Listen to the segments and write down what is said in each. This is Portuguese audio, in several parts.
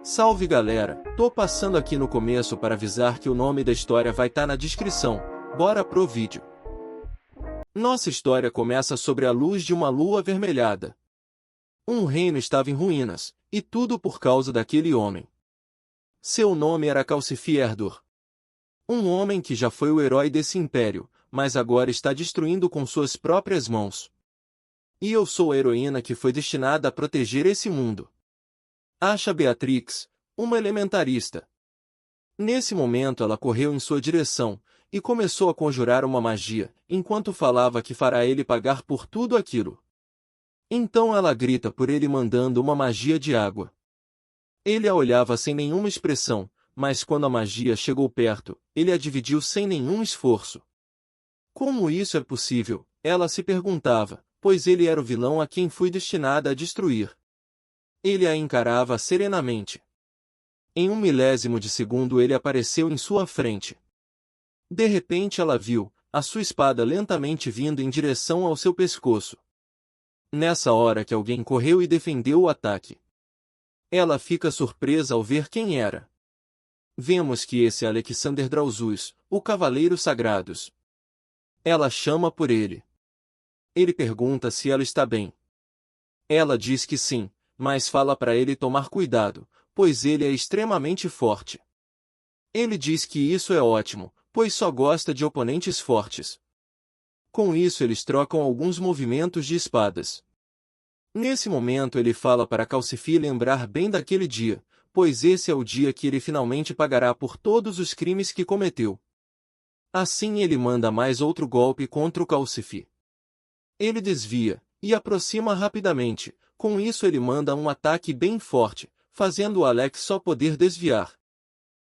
Salve galera, tô passando aqui no começo para avisar que o nome da história vai estar na descrição, bora pro vídeo. Nossa história começa sobre a luz de uma lua avermelhada. Um reino estava em ruínas, e tudo por causa daquele homem. Seu nome era Calcifierdor. Um homem que já foi o herói desse império, mas agora está destruindo com suas próprias mãos. E eu sou a heroína que foi destinada a proteger esse mundo. Acha Beatrix, uma elementarista. Nesse momento ela correu em sua direção, e começou a conjurar uma magia, enquanto falava que fará ele pagar por tudo aquilo. Então ela grita por ele mandando uma magia de água. Ele a olhava sem nenhuma expressão, mas quando a magia chegou perto, ele a dividiu sem nenhum esforço. Como isso é possível? Ela se perguntava, pois ele era o vilão a quem fui destinada a destruir. Ele a encarava serenamente. Em 1/1000 de segundo ele apareceu em sua frente. De repente ela viu a sua espada lentamente vindo em direção ao seu pescoço. Nessa hora que alguém correu e defendeu o ataque. Ela fica surpresa ao ver quem era. Vemos que esse é Alexander Drausus, o Cavaleiro Sagrados. Ela chama por ele. Ele pergunta se ela está bem. Ela diz que sim, mas fala para ele tomar cuidado, pois ele é extremamente forte. Ele diz que isso é ótimo, pois só gosta de oponentes fortes. Com isso eles trocam alguns movimentos de espadas. Nesse momento ele fala para Calcifi lembrar bem daquele dia, pois esse é o dia que ele finalmente pagará por todos os crimes que cometeu. Assim ele manda mais outro golpe contra o Calcifi. Ele desvia, e aproxima rapidamente, com isso ele manda um ataque bem forte, fazendo o Alex só poder desviar.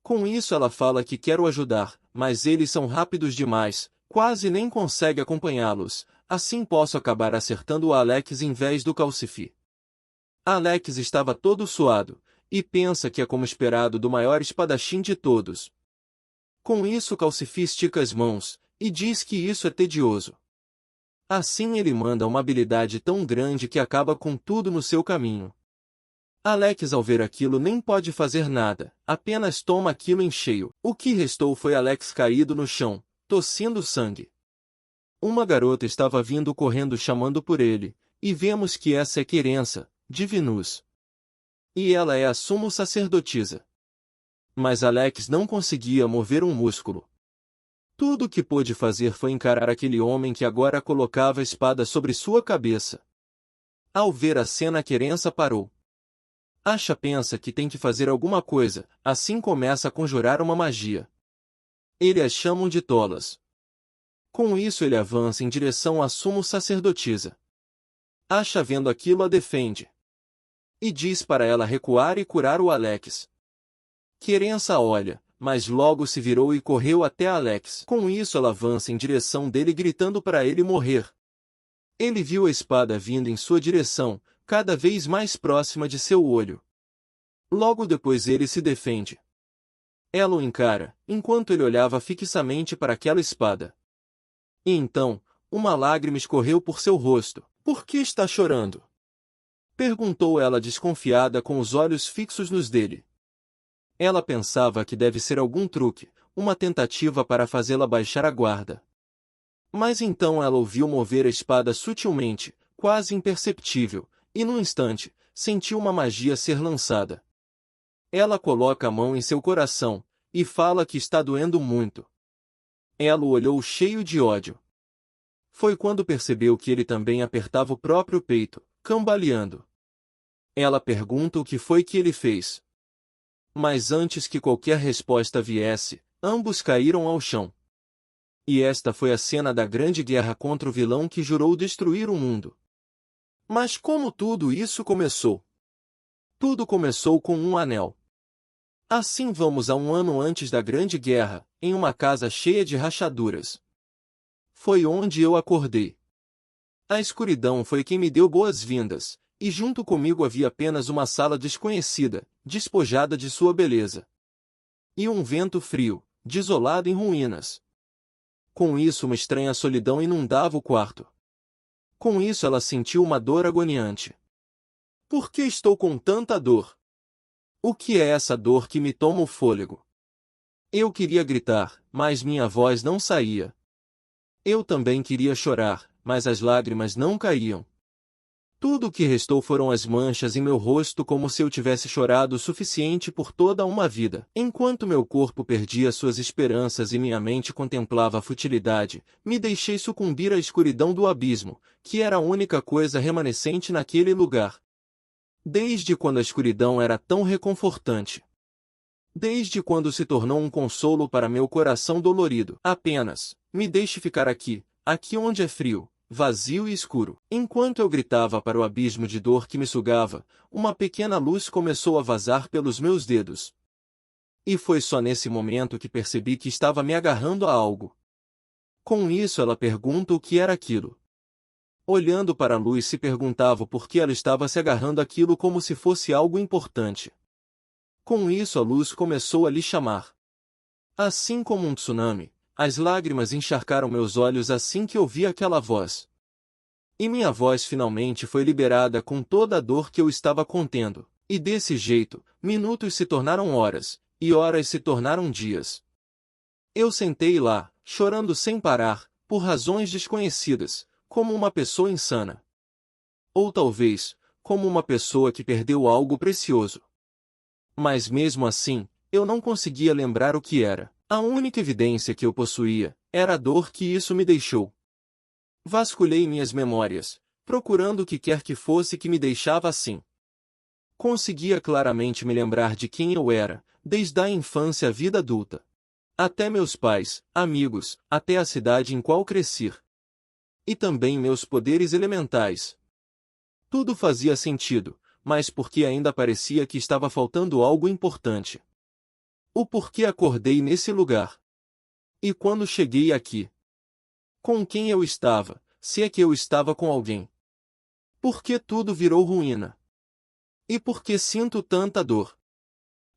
Com isso ela fala que quer o ajudar, mas eles são rápidos demais, quase nem consegue acompanhá-los, assim posso acabar acertando o Alex em vez do Calcifi. Alex estava todo suado, e pensa que é como esperado do maior espadachim de todos. Com isso Calcifi estica as mãos, e diz que isso é tedioso. Assim ele manda uma habilidade tão grande que acaba com tudo no seu caminho. Alex ao ver aquilo nem pode fazer nada, apenas toma aquilo em cheio. O que restou foi Alex caído no chão, tossindo sangue. Uma garota estava vindo correndo chamando por ele, e vemos que essa é Querença, de Venus. E ela é a sumo sacerdotisa. Mas Alex não conseguia mover um músculo. Tudo o que pôde fazer foi encarar aquele homem que agora colocava a espada sobre sua cabeça. Ao ver a cena Querença parou. Asha pensa que tem que fazer alguma coisa, assim começa a conjurar uma magia. Eles as chamam de tolas. Com isso ele avança em direção à sumo sacerdotisa. Asha vendo aquilo a defende. E diz para ela recuar e curar o Alex. Querença olha, mas logo se virou e correu até Alex. Com isso ela avança em direção dele gritando para ele morrer. Ele viu a espada vindo em sua direção, cada vez mais próxima de seu olho. Logo depois ele se defende. Ela o encara, enquanto ele olhava fixamente para aquela espada. E então, uma lágrima escorreu por seu rosto. Por que está chorando? Perguntou ela desconfiada com os olhos fixos nos dele. Ela pensava que deve ser algum truque, uma tentativa para fazê-la baixar a guarda. Mas então ela ouviu mover a espada sutilmente, quase imperceptível, e num instante, sentiu uma magia ser lançada. Ela coloca a mão em seu coração, e fala que está doendo muito. Ela o olhou cheio de ódio. Foi quando percebeu que ele também apertava o próprio peito, cambaleando. Ela pergunta o que foi que ele fez. Mas antes que qualquer resposta viesse, ambos caíram ao chão. E esta foi a cena da grande guerra contra o vilão que jurou destruir o mundo. Mas como tudo isso começou? Tudo começou com um anel. Assim vamos a 1 ano antes da grande guerra, em uma casa cheia de rachaduras. Foi onde eu acordei. A escuridão foi quem me deu boas-vindas, e junto comigo havia apenas uma sala desconhecida, despojada de sua beleza. E um vento frio, desolado em ruínas. Com isso uma estranha solidão inundava o quarto. Com isso ela sentiu uma dor agoniante. Por que estou com tanta dor? O que é essa dor que me toma o fôlego? Eu queria gritar, mas minha voz não saía. Eu também queria chorar, mas as lágrimas não caíam. Tudo o que restou foram as manchas em meu rosto, como se eu tivesse chorado o suficiente por toda uma vida. Enquanto meu corpo perdia suas esperanças e minha mente contemplava a futilidade, me deixei sucumbir à escuridão do abismo, que era a única coisa remanescente naquele lugar. Desde quando a escuridão era tão reconfortante? Desde quando se tornou um consolo para meu coração dolorido? Apenas, me deixe ficar aqui, aqui onde é frio, vazio e escuro. Enquanto eu gritava para o abismo de dor que me sugava, uma pequena luz começou a vazar pelos meus dedos. E foi só nesse momento que percebi que estava me agarrando a algo. Com isso ela pergunta o que era aquilo. Olhando para a luz se perguntava por que ela estava se agarrando àquilo como se fosse algo importante. Com isso a luz começou a lhe chamar. Assim como um tsunami, as lágrimas encharcaram meus olhos assim que ouvi aquela voz. E minha voz finalmente foi liberada com toda a dor que eu estava contendo. E desse jeito, minutos se tornaram horas, e horas se tornaram dias. Eu sentei lá, chorando sem parar, por razões desconhecidas, como uma pessoa insana. Ou talvez, como uma pessoa que perdeu algo precioso. Mas mesmo assim, eu não conseguia lembrar o que era. A única evidência que eu possuía era a dor que isso me deixou. Vasculhei minhas memórias, procurando o que quer que fosse que me deixava assim. Conseguia claramente me lembrar de quem eu era, desde a infância à vida adulta. Até meus pais, amigos, até a cidade em qual cresci. E também meus poderes elementais. Tudo fazia sentido, mas porque ainda parecia que estava faltando algo importante. O porquê acordei nesse lugar? E quando cheguei aqui? Com quem eu estava, se é que eu estava com alguém? Por que tudo virou ruína? E por que sinto tanta dor?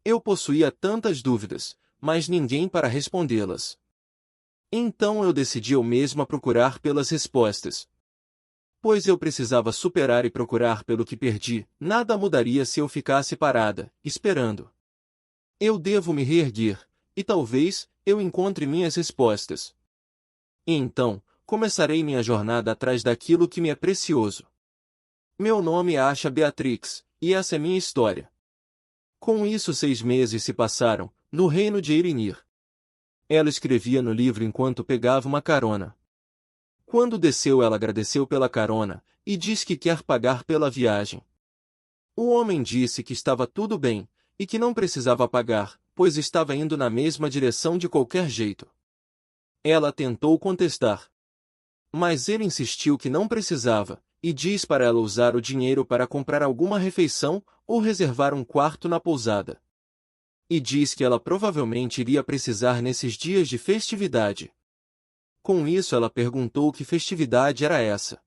Eu possuía tantas dúvidas, mas ninguém para respondê-las. Então eu decidi eu mesma procurar pelas respostas. Pois eu precisava superar e procurar pelo que perdi, nada mudaria se eu ficasse parada, esperando. Eu devo me reerguer, e talvez, eu encontre minhas respostas. E então, começarei minha jornada atrás daquilo que me é precioso. Meu nome é Asha Beatrix, e essa é minha história. Com isso 6 meses se passaram, no reino de Eirinir. Ela escrevia no livro enquanto pegava uma carona. Quando desceu ela agradeceu pela carona, e disse que quer pagar pela viagem. O homem disse que estava tudo bem, e que não precisava pagar, pois estava indo na mesma direção de qualquer jeito. Ela tentou contestar. Mas ele insistiu que não precisava, e disse para ela usar o dinheiro para comprar alguma refeição, ou reservar um quarto na pousada. E diz que ela provavelmente iria precisar nesses dias de festividade. Com isso ela perguntou que festividade era essa.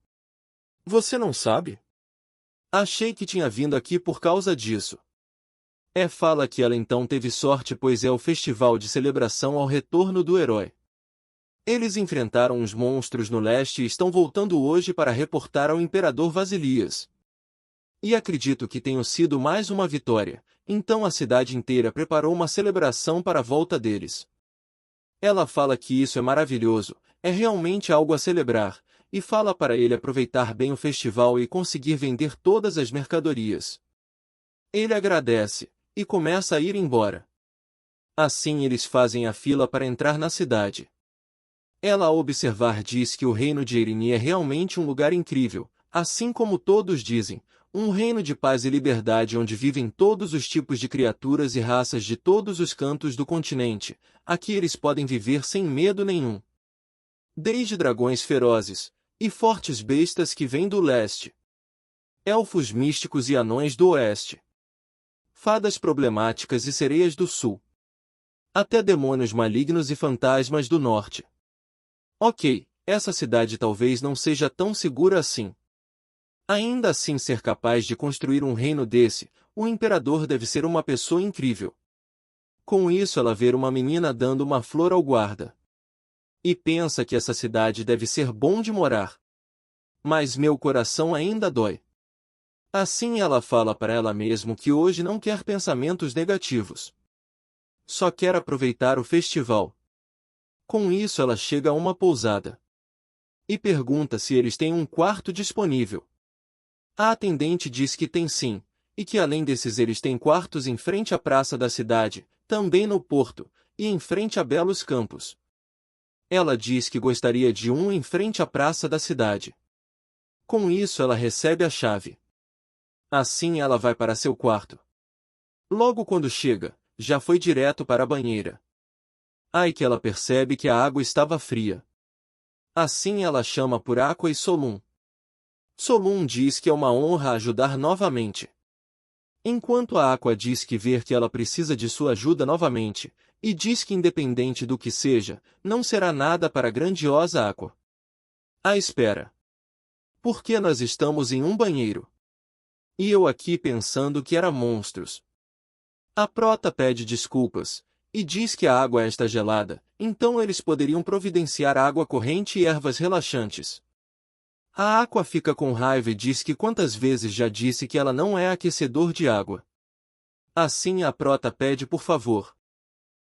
Você não sabe? Achei que tinha vindo aqui por causa disso. Fala que ela então teve sorte pois é o festival de celebração ao retorno do herói. Eles enfrentaram os monstros no leste e estão voltando hoje para reportar ao Imperador Vasilias. E acredito que tenha sido mais uma vitória, então a cidade inteira preparou uma celebração para a volta deles. Ela fala que isso é maravilhoso, é realmente algo a celebrar, e fala para ele aproveitar bem o festival e conseguir vender todas as mercadorias. Ele agradece, e começa a ir embora. Assim eles fazem a fila para entrar na cidade. Ela ao observar diz que o reino de Eirinir é realmente um lugar incrível, assim como todos dizem, um reino de paz e liberdade onde vivem todos os tipos de criaturas e raças de todos os cantos do continente, aqui eles podem viver sem medo nenhum. Desde dragões ferozes, e fortes bestas que vêm do leste. Elfos místicos e anões do oeste. Fadas problemáticas e sereias do sul. Até demônios malignos e fantasmas do norte. Ok, essa cidade talvez não seja tão segura assim. Ainda assim ser capaz de construir um reino desse, o imperador deve ser uma pessoa incrível. Com isso ela vê uma menina dando uma flor ao guarda. E pensa que essa cidade deve ser bom de morar. Mas meu coração ainda dói. Assim ela fala para ela mesma que hoje não quer pensamentos negativos. Só quer aproveitar o festival. Com isso ela chega a uma pousada. E pergunta se eles têm um quarto disponível. A atendente diz que tem sim, e que além desses eles têm quartos em frente à praça da cidade, também no porto, e em frente a belos campos. Ela diz que gostaria de um em frente à praça da cidade. Com isso ela recebe a chave. Assim ela vai para seu quarto. Logo quando chega, já foi direto para a banheira. Ai que ela percebe que a água estava fria. Assim ela chama por Aqua e Solum. Solum diz que é uma honra ajudar novamente. Enquanto a Aqua diz que ver que ela precisa de sua ajuda novamente, e diz que independente do que seja, não será nada para a grandiosa Aqua. A espera. Porque nós estamos em um banheiro. E eu aqui pensando que era monstros. A Prota pede desculpas, e diz que a água está gelada, então eles poderiam providenciar água corrente e ervas relaxantes. A Aqua fica com raiva e diz que quantas vezes já disse que ela não é aquecedor de água. Assim a Prota pede por favor.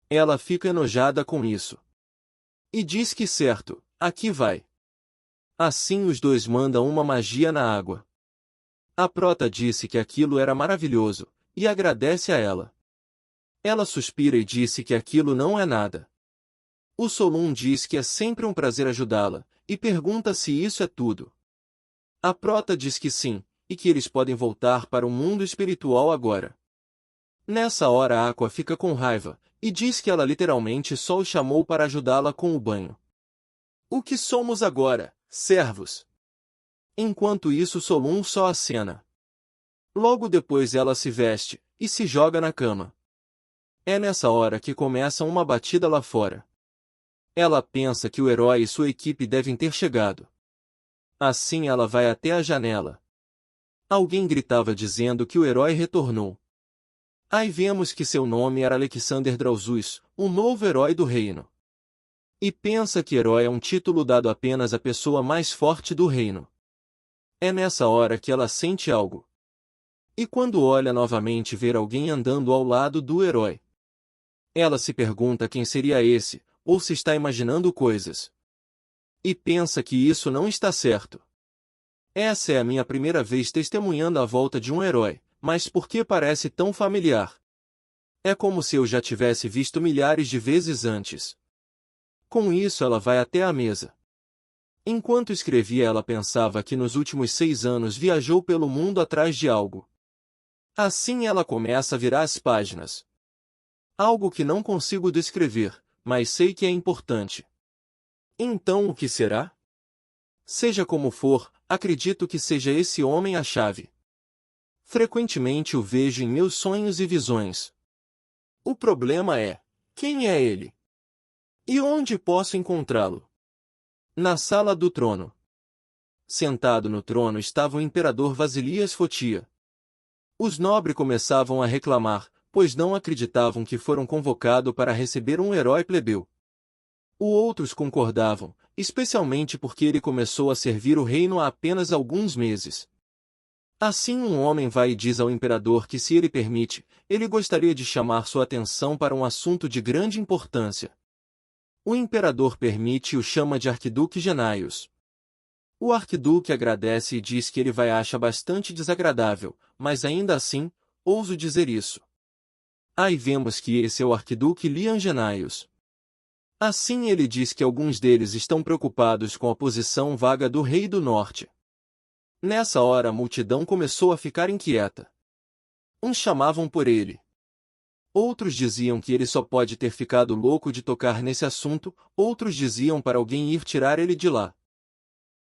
Ela fica enojada com isso. E diz que certo, aqui vai. Assim os dois mandam uma magia na água. A Prota disse que aquilo era maravilhoso, e agradece a ela. Ela suspira e disse que aquilo não é nada. O Solum diz que é sempre um prazer ajudá-la, e pergunta se isso é tudo. A Prota diz que sim, e que eles podem voltar para o mundo espiritual agora. Nessa hora a Aqua fica com raiva, e diz que ela literalmente só o chamou para ajudá-la com o banho. O que somos agora, servos? Enquanto isso Solum só acena. Logo depois ela se veste, e se joga na cama. É nessa hora que começa uma batida lá fora. Ela pensa que o herói e sua equipe devem ter chegado. Assim ela vai até a janela. Alguém gritava dizendo que o herói retornou. Aí vemos que seu nome era Alexander Drauzus, o novo herói do reino. E pensa que herói é um título dado apenas à pessoa mais forte do reino. É nessa hora que ela sente algo. E quando olha novamente ver alguém andando ao lado do herói. Ela se pergunta quem seria esse, ou se está imaginando coisas. E pensa que isso não está certo. Essa é a minha primeira vez testemunhando a volta de um herói, mas por que parece tão familiar? É como se eu já tivesse visto milhares de vezes antes. Com isso ela vai até a mesa. Enquanto escrevia ela pensava que nos últimos 6 anos viajou pelo mundo atrás de algo. Assim ela começa a virar as páginas. Algo que não consigo descrever, mas sei que é importante. Então o que será? Seja como for, acredito que seja esse homem a chave. Frequentemente o vejo em meus sonhos e visões. O problema é, quem é ele? E onde posso encontrá-lo? Na sala do trono. Sentado no trono estava o imperador Vasilias Fotia. Os nobres começavam a reclamar, pois não acreditavam que foram convocados para receber um herói plebeu. Os outros concordavam, especialmente porque ele começou a servir o reino há apenas alguns meses. Assim um homem vai e diz ao imperador que se ele permite, ele gostaria de chamar sua atenção para um assunto de grande importância. O imperador permite e o chama de Arquiduque Genaios. O arquiduque agradece e diz que ele vai achar bastante desagradável, mas ainda assim, ouso dizer isso. Aí vemos que esse é o arquiduque Lian Genaios. Assim ele diz que alguns deles estão preocupados com a posição vaga do rei do norte. Nessa hora a multidão começou a ficar inquieta. Uns chamavam por ele. Outros diziam que ele só pode ter ficado louco de tocar nesse assunto, outros diziam para alguém ir tirar ele de lá.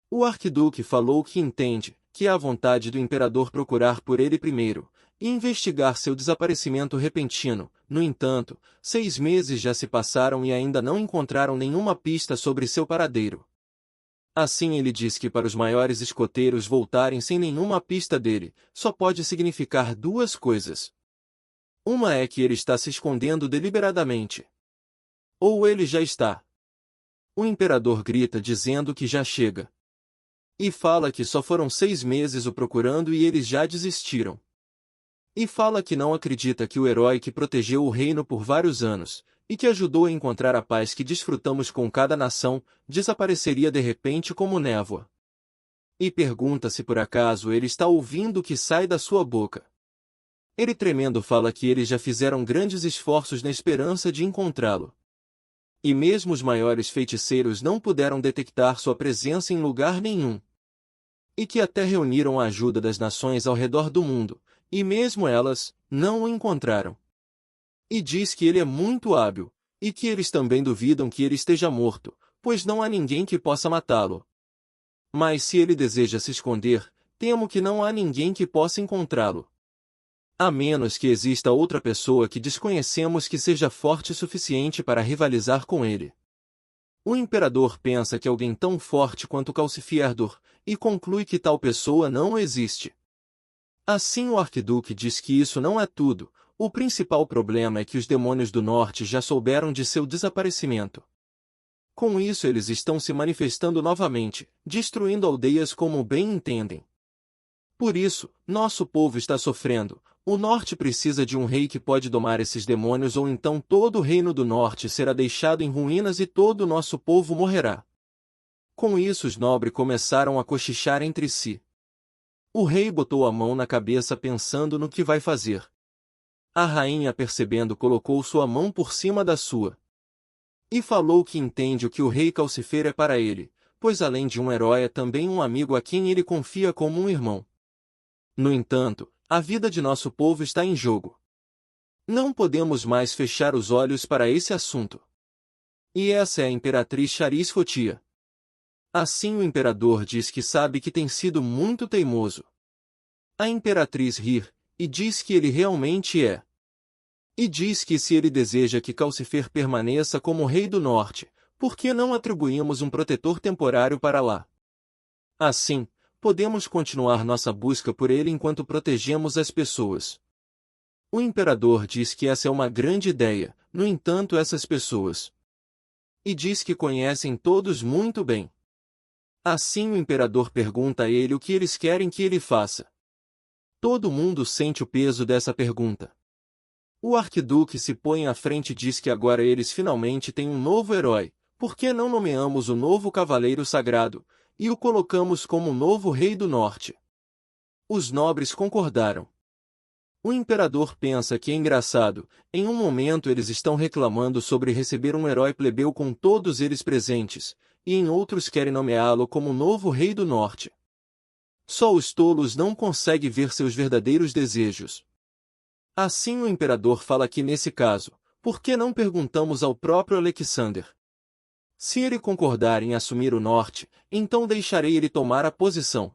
O arquiduque falou que entende, que é a vontade do imperador procurar por ele primeiro, e investigar seu desaparecimento repentino. No entanto, 6 meses já se passaram e ainda não encontraram nenhuma pista sobre seu paradeiro. Assim ele diz que para os maiores escoteiros voltarem sem nenhuma pista dele, só pode significar 2 coisas. Uma é que ele está se escondendo deliberadamente. Ou ele já está. O imperador grita dizendo que já chega. E fala que só foram 6 meses o procurando e eles já desistiram. E fala que não acredita que o herói que protegeu o reino por vários anos, e que ajudou a encontrar a paz que desfrutamos com cada nação, desapareceria de repente como névoa. E pergunta se por acaso ele está ouvindo o que sai da sua boca. Ele tremendo fala que eles já fizeram grandes esforços na esperança de encontrá-lo. E mesmo os maiores feiticeiros não puderam detectar sua presença em lugar nenhum. E que até reuniram a ajuda das nações ao redor do mundo, e mesmo elas, não o encontraram. E diz que ele é muito hábil, e que eles também duvidam que ele esteja morto, pois não há ninguém que possa matá-lo. Mas se ele deseja se esconder, temo que não há ninguém que possa encontrá-lo. A menos que exista outra pessoa que desconhecemos que seja forte o suficiente para rivalizar com ele. O imperador pensa que alguém tão forte quanto Calcifierdor, e conclui que tal pessoa não existe. Assim o arquiduque diz que isso não é tudo, o principal problema é que os demônios do norte já souberam de seu desaparecimento. Com isso eles estão se manifestando novamente, destruindo aldeias como bem entendem. Por isso, nosso povo está sofrendo. O norte precisa de um rei que pode domar esses demônios ou então todo o reino do norte será deixado em ruínas e todo o nosso povo morrerá. Com isso os nobres começaram a cochichar entre si. O rei botou a mão na cabeça pensando no que vai fazer. A rainha percebendo colocou sua mão por cima da sua. E falou que entende o que o rei Calcifer é para ele, pois além de um herói é também um amigo a quem ele confia como um irmão. No entanto, a vida de nosso povo está em jogo. Não podemos mais fechar os olhos para esse assunto. E essa é a imperatriz Charis Fotia. Assim o imperador diz que sabe que tem sido muito teimoso. A imperatriz ri, e diz que ele realmente é. E diz que se ele deseja que Calcifer permaneça como rei do norte, por que não atribuímos um protetor temporário para lá? Assim, podemos continuar nossa busca por ele enquanto protegemos as pessoas. O imperador diz que essa é uma grande ideia, no entanto essas pessoas. E diz que conhecem todos muito bem. Assim o imperador pergunta a ele o que eles querem que ele faça. Todo mundo sente o peso dessa pergunta. O arquiduque se põe à frente e diz que agora eles finalmente têm um novo herói, por que não nomeamos o novo cavaleiro sagrado, e o colocamos como o novo rei do norte? Os nobres concordaram. O imperador pensa que é engraçado, em um momento eles estão reclamando sobre receber um herói plebeu com todos eles presentes, e em outros querem nomeá-lo como o novo rei do norte. Só os tolos não conseguem ver seus verdadeiros desejos. Assim o imperador fala que nesse caso, por que não perguntamos ao próprio Alexander? Se ele concordar em assumir o norte, então deixarei ele tomar a posição.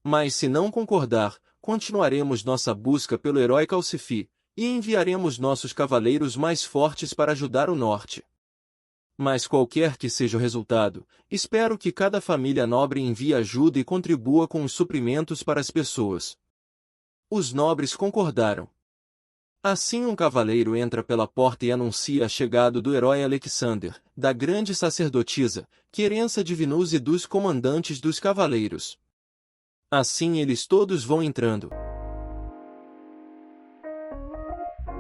Mas se não concordar, continuaremos nossa busca pelo herói Calcifi, e enviaremos nossos cavaleiros mais fortes para ajudar o norte. Mas qualquer que seja o resultado, espero que cada família nobre envie ajuda e contribua com os suprimentos para as pessoas. Os nobres concordaram. Assim um cavaleiro entra pela porta e anuncia a chegada do herói Alexander, da grande sacerdotisa, querença de Venus e dos comandantes dos cavaleiros. Assim eles todos vão entrando.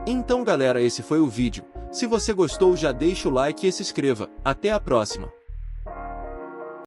Então galera, esse foi o vídeo. Se você gostou já deixa o like e se inscreva. Até a próxima.